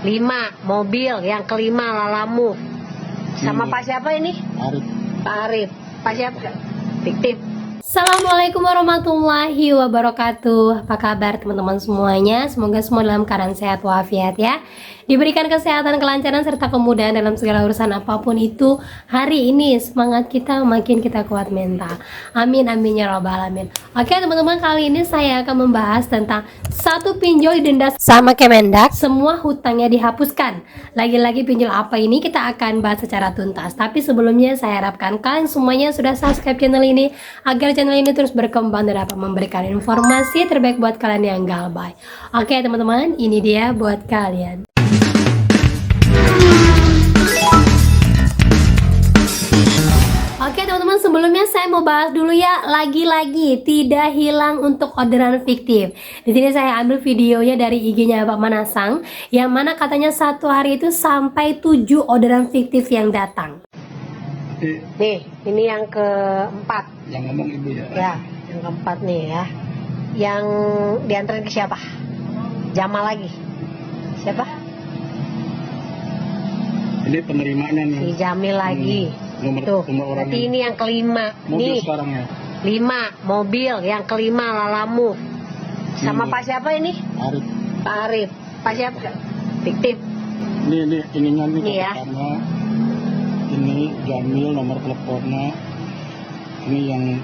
5 mobil, yang kelima Lalamu. Sama Pak siapa ini? Arif. Pak Arif. Pak siapa? Fiktif. Assalamualaikum warahmatullahi wabarakatuh. Apa kabar teman-teman semuanya? Semoga semua dalam keadaan sehat walafiat ya. Diberikan kesehatan, kelancaran, serta kemudahan dalam segala urusan apapun itu. Hari ini semangat kita makin kita kuat mental. Amin amin ya rabbal alamin. Oke teman-teman, kali ini saya akan membahas tentang satu pinjol didenda sama Kemendak, semua hutangnya dihapuskan. Lagi-lagi pinjol apa ini kita akan bahas secara tuntas. Tapi sebelumnya saya harapkan kalian semuanya sudah subscribe channel ini agar channel ini terus berkembang dan dapat memberikan informasi terbaik buat kalian yang galbay. Oke teman-teman, ini dia buat kalian. Oke teman-teman, sebelumnya saya mau bahas dulu ya, lagi-lagi tidak hilang untuk orderan fiktif. Di sini saya ambil videonya dari IG-nya Pak Manasang, yang mana katanya satu hari itu sampai 7 orderan fiktif yang datang. Nih, ini yang keempat. Yang ngomong ibu ya? Ya, yang keempat nih ya. Yang diantarin ke siapa? Jamal lagi. Siapa? Ini penerimanya nih. Si Jamil lagi. Tuh, nomor berarti orangnya. ini yang kelima. Mobil Nih, sekarang ya? 5 mobil, yang kelima Lalamu. Sama Pak siapa ini? Arif. Pak Arif. Pak siapa? Fiktif. Ininya nih Ini ya. pertama. Ini Jamil, nomor teleponnya. Ini yang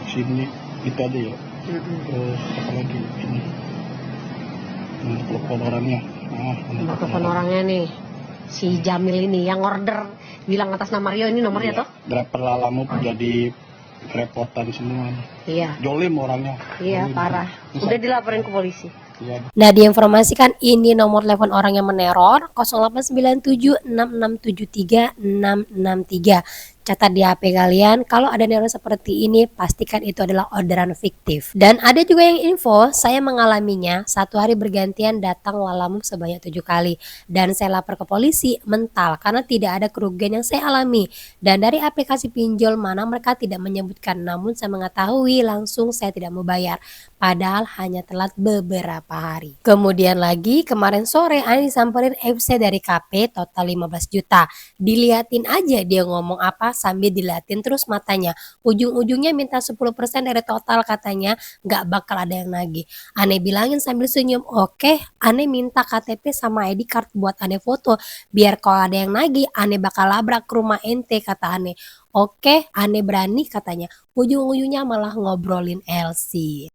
sini itu aja ya. Terus apa lagi ini? Nomor telepon orangnya. Nomor telepon orangnya nih. Si Jamil ini yang order bilang atas nama Rio, ini nomornya Iya, toh? Driver Lalamu jadi kerepotan semua. Iya. Jolim orangnya. Iya, Jolim. parah. Udah dilaporin ke polisi. Iya. Nah, diinformasikan ini nomor telepon orang yang meneror 089766736663. Catat di HP kalian, kalau ada neror seperti ini pastikan itu adalah orderan fiktif. Dan ada juga yang info, saya mengalaminya, satu hari bergantian datang Lalamu sebanyak 7 kali. Dan saya lapor ke polisi mental karena tidak ada kerugian yang saya alami. Dan dari aplikasi pinjol mana mereka tidak menyebutkan, namun saya mengetahui langsung saya tidak mau bayar. Padahal hanya telat beberapa hari. Kemudian lagi kemarin sore Ani disamperin FC dari KP total 15 juta. Diliatin aja dia ngomong apa sambil diliatin terus matanya. Ujung-ujungnya minta 10% dari total katanya, nggak bakal ada yang nagih. Ane bilangin sambil senyum, oke, Ane minta KTP sama ID card buat Ane foto. Biar kalau ada yang nagih, Ane bakal labrak ke rumah ente, kata Ane. Oke, Ane berani katanya. Ujung-ujungnya malah ngobrolin LC.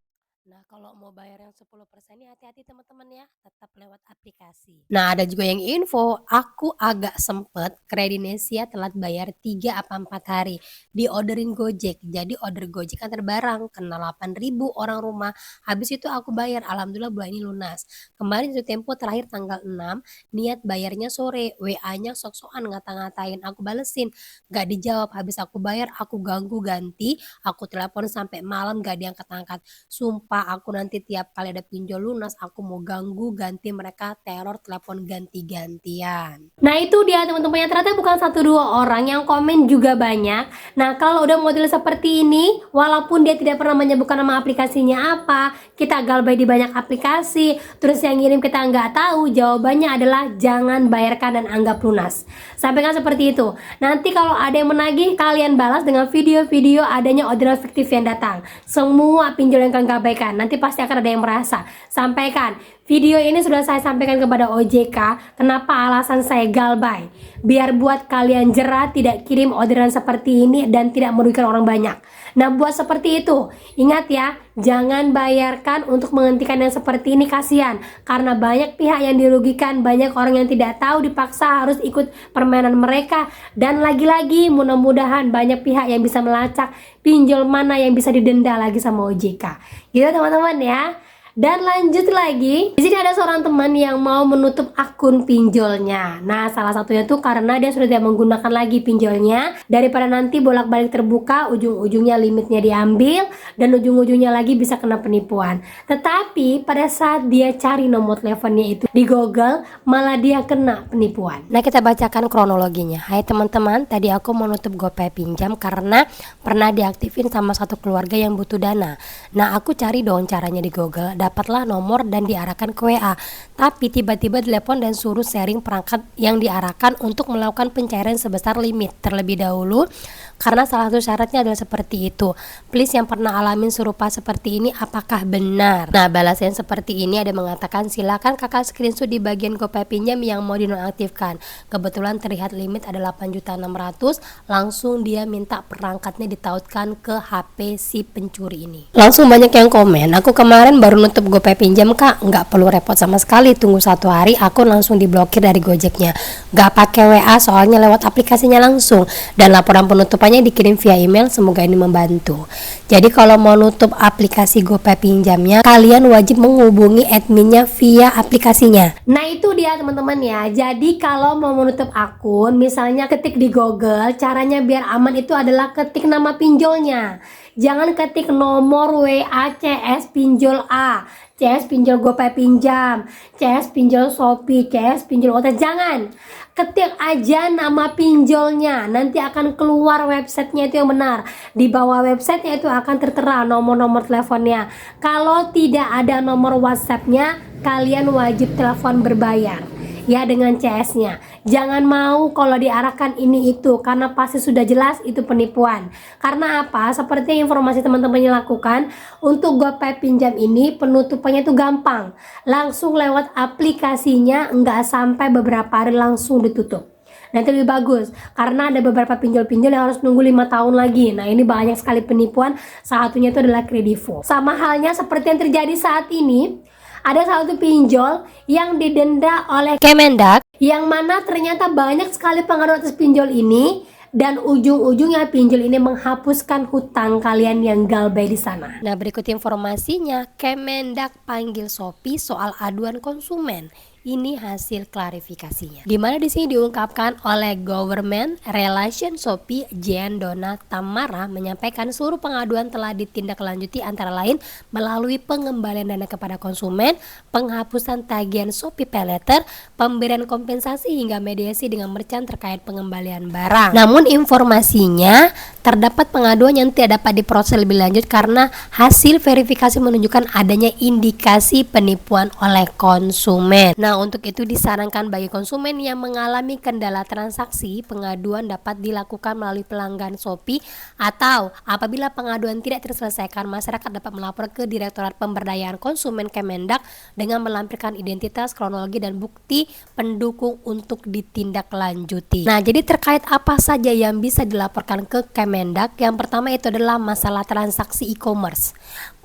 Nah, kalau mau bayar yang 10% ini hati-hati teman-teman ya, tetap lewat aplikasi. Nah, ada juga yang info, aku agak sempet Kredinesia telat bayar 3 apa 4 hari. Diorderin Gojek, jadi order Gojek antar barang, kena 8.000 orang rumah. Habis itu aku bayar, alhamdulillah bulan ini lunas. Kemarin itu tempo terakhir tanggal 6, niat bayarnya sore, WA-nya sok-sokan ngata-ngatain, aku balesin. Gak dijawab, habis aku bayar, aku ganggu ganti, aku telepon sampai malam gak diangkat-angkat. Sumpah aku nanti tiap kali ada pinjol lunas aku mau ganggu ganti mereka, teror telepon ganti-gantian. Nah itu dia teman-teman, yang ternyata bukan 1-2 orang yang komen juga banyak. Nah kalau udah model seperti ini, walaupun dia tidak pernah menyebutkan nama aplikasinya apa, kita galbay di banyak aplikasi, terus yang ngirim kita nggak tahu, jawabannya adalah jangan bayarkan dan anggap lunas. Sampaikan seperti itu. Nanti kalau ada yang menagih, kalian balas dengan video-video adanya orderan fiktif yang datang. Semua pinjol yang kalian gabaikan, nanti pasti akan ada yang merasa. Sampaikan, video ini sudah saya sampaikan kepada OJK, kenapa alasan saya galbay. Biar buat kalian jerah tidak kirim orderan seperti ini dan tidak merugikan orang banyak. Nah buat seperti itu, ingat ya, jangan bayarkan untuk menghentikan yang seperti ini, kasihan. Karena banyak pihak yang dirugikan, banyak orang yang tidak tahu dipaksa harus ikut permainan mereka. Dan lagi-lagi mudah-mudahan banyak pihak yang bisa melacak pinjol mana yang bisa didenda lagi sama OJK. Gitu teman-teman ya. Dan lanjut lagi, di sini ada seorang teman yang mau menutup akun pinjolnya. Nah, salah satunya tuh karena dia sudah tidak menggunakan lagi pinjolnya. Daripada nanti bolak-balik terbuka, ujung-ujungnya limitnya diambil dan ujung-ujungnya lagi bisa kena penipuan. Tetapi pada saat dia cari nomor teleponnya itu di Google, malah dia kena penipuan. Nah, kita bacakan kronologinya. Hai teman-teman, tadi aku mau nutup GoPay pinjam karena pernah diaktifin sama satu keluarga yang butuh dana. Nah, aku cari dong caranya di Google. dapatlah nomor dan diarahkan ke WA. Tapi tiba-tiba telepon dan suruh sharing perangkat yang diarahkan untuk melakukan pencairan sebesar limit terlebih dahulu, karena salah satu syaratnya adalah seperti itu. Please yang pernah alamin serupa seperti ini, apakah benar? Nah, balasan seperti ini ada mengatakan silakan kakak screenshot di bagian GoPay pinjam yang mau dinonaktifkan. Kebetulan terlihat limit ada 8.600.000, langsung dia minta perangkatnya ditautkan ke HP si pencuri ini. Langsung banyak yang komen, aku kemarin baru nutup GoPay pinjam kak, nggak perlu repot sama sekali, tunggu 1 hari akun langsung diblokir dari Gojeknya, nggak pakai WA soalnya lewat aplikasinya langsung, dan laporan penutupannya dikirim via email, semoga ini membantu. Jadi kalau mau nutup aplikasi GoPay pinjamnya, kalian wajib menghubungi adminnya via aplikasinya. Nah itu dia teman-teman ya. Jadi kalau mau menutup akun, misalnya ketik di Google, caranya biar aman itu adalah ketik nama pinjolnya. Jangan ketik nomor WA CS pinjol A, CS pinjol GoPay pinjam, CS pinjol Shopee, CS pinjol OTA. Jangan. Ketik aja nama pinjolnya, nanti akan keluar websitenya itu yang benar. Di bawah websitenya itu akan tertera nomor-nomor teleponnya. Kalau tidak ada nomor WhatsAppnya, kalian wajib telepon berbayar ya dengan CS-nya. Jangan mau kalau diarahkan ini itu, karena pasti sudah jelas itu penipuan. Karena apa? Seperti informasi teman-temannya lakukan, untuk GoPay pinjam ini penutupannya itu gampang, langsung lewat aplikasinya, nggak sampai beberapa hari langsung ditutup. Nah itu lebih bagus, karena ada beberapa pinjol-pinjol yang harus nunggu 5 tahun lagi. Nah ini banyak sekali penipuan, salah satunya itu adalah Kredivo. Sama halnya seperti yang terjadi saat ini, ada salah satu pinjol yang didenda oleh Kemendak, yang mana ternyata banyak sekali pengaduan atas pinjol ini, dan ujung-ujungnya pinjol ini menghapuskan hutang kalian yang galbay di sana. Nah berikut informasinya, Kemendak panggil Shopee soal aduan konsumen. Ini hasil klarifikasinya. Di mana di sini diungkapkan oleh Government Relation Shopee Jean Dona Tamara menyampaikan seluruh pengaduan telah ditindaklanjuti antara lain melalui pengembalian dana kepada konsumen, penghapusan tagihan Shopee Pay Later, pemberian kompensasi hingga mediasi dengan merchant terkait pengembalian barang. Namun informasinya terdapat pengaduan yang tidak dapat diproses lebih lanjut karena hasil verifikasi menunjukkan adanya indikasi penipuan oleh konsumen. Nah, untuk itu disarankan bagi konsumen yang mengalami kendala transaksi, pengaduan dapat dilakukan melalui pelanggan Shopee, atau apabila pengaduan tidak terselesaikan, masyarakat dapat melapor ke Direktorat Pemberdayaan Konsumen Kemendak dengan melampirkan identitas, kronologi, dan bukti pendukung untuk ditindaklanjuti. Nah, jadi terkait apa saja yang bisa dilaporkan ke Kemendak, yang pertama itu adalah masalah transaksi e-commerce,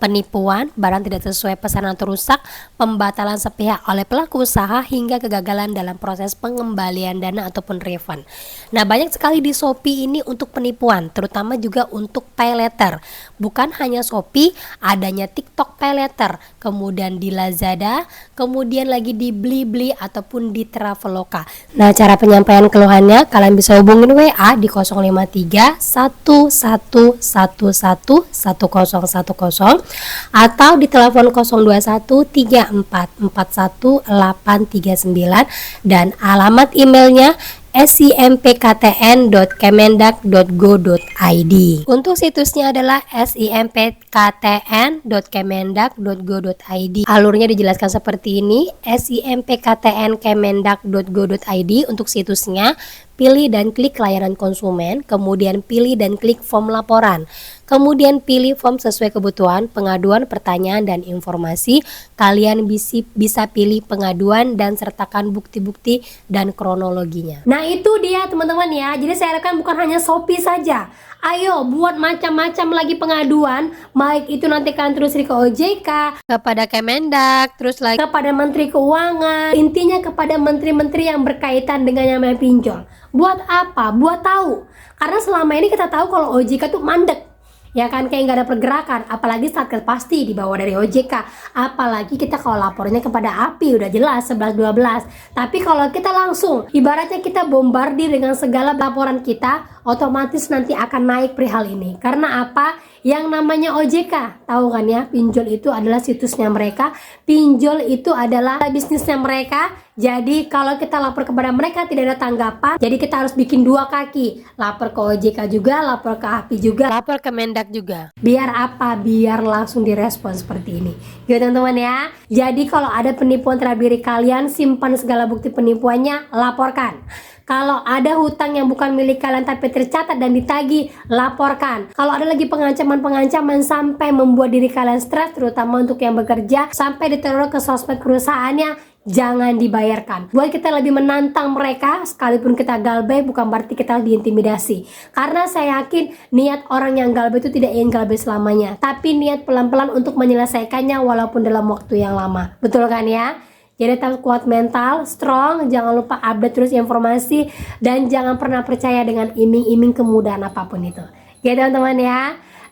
penipuan, barang tidak sesuai pesanan atau rusak, pembatalan sepihak oleh pelaku usaha, hingga kegagalan dalam proses pengembalian dana ataupun refund. Nah banyak sekali di Shopee ini untuk penipuan, terutama juga untuk Pay Later. Bukan hanya Shopee, adanya TikTok Pay Later, kemudian di Lazada, kemudian lagi di Blibli ataupun di Traveloka. Nah cara penyampaian keluhannya, kalian bisa hubungin WA di 053 1111 1010 atau di telepon 021 3441 839 dan alamat emailnya simpktn.kemendak.go.id. Untuk situsnya adalah simpktn.kemendak.go.id. Alurnya dijelaskan seperti ini, simpktn.kemendak.go.id untuk situsnya. Pilih dan klik layanan konsumen, kemudian pilih dan klik form laporan, kemudian pilih form sesuai kebutuhan, pengaduan, pertanyaan, dan informasi. Kalian bisa pilih pengaduan dan sertakan bukti-bukti dan kronologinya. Nah itu dia teman-teman ya, jadi saya harapkan bukan hanya Shopee saja. Ayo buat macam-macam lagi pengaduan, baik itu nanti kalian terus ke OJK, kepada Kemendak, terus lagi kepada Menteri Keuangan, intinya kepada menteri-menteri yang berkaitan dengan yang namanya pinjol. Buat apa? Buat tahu. Karena selama ini kita tahu kalau OJK tuh mandek, ya kan, kayak nggak ada pergerakan, apalagi Satker pasti dibawa dari OJK, apalagi kita kalau lapornya kepada API udah jelas 11-12. Tapi kalau kita langsung, ibaratnya kita bombardir dengan segala laporan kita, otomatis nanti akan naik perihal ini. Karena apa? Yang namanya OJK, tahu kan ya, pinjol itu adalah situsnya mereka, pinjol itu adalah bisnisnya mereka. Jadi kalau kita lapor kepada mereka tidak ada tanggapan, jadi kita harus bikin dua kaki, lapor ke OJK juga, lapor ke API juga, lapor ke Mendak juga. Biar apa? Biar langsung direspon seperti ini. Gitu teman-teman ya. Jadi kalau ada penipuan terhadap diri kalian, simpan segala bukti penipuannya, laporkan. Kalau ada hutang yang bukan milik kalian tapi tercatat dan ditagih, laporkan. Kalau ada lagi pengancaman-pengancaman sampai membuat diri kalian stres, terutama untuk yang bekerja, sampai diteror ke sosmed perusahaannya, jangan dibayarkan. Buat kita lebih menantang mereka, sekalipun kita galbay bukan berarti kita diintimidasi. Karena saya yakin niat orang yang galbay itu tidak ingin galbay selamanya, tapi niat pelan-pelan untuk menyelesaikannya walaupun dalam waktu yang lama. Betul kan ya? Jadi tetap kuat mental, strong, jangan lupa update terus informasi, dan jangan pernah percaya dengan iming-iming kemudahan apapun itu. Ya teman-teman ya.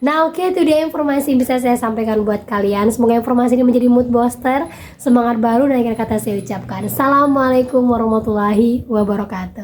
Nah oke, itu dia informasi yang bisa saya sampaikan buat kalian. Semoga informasi ini menjadi mood booster, semangat baru, dan akhir kata saya ucapkan Assalamualaikum warahmatullahi wabarakatuh.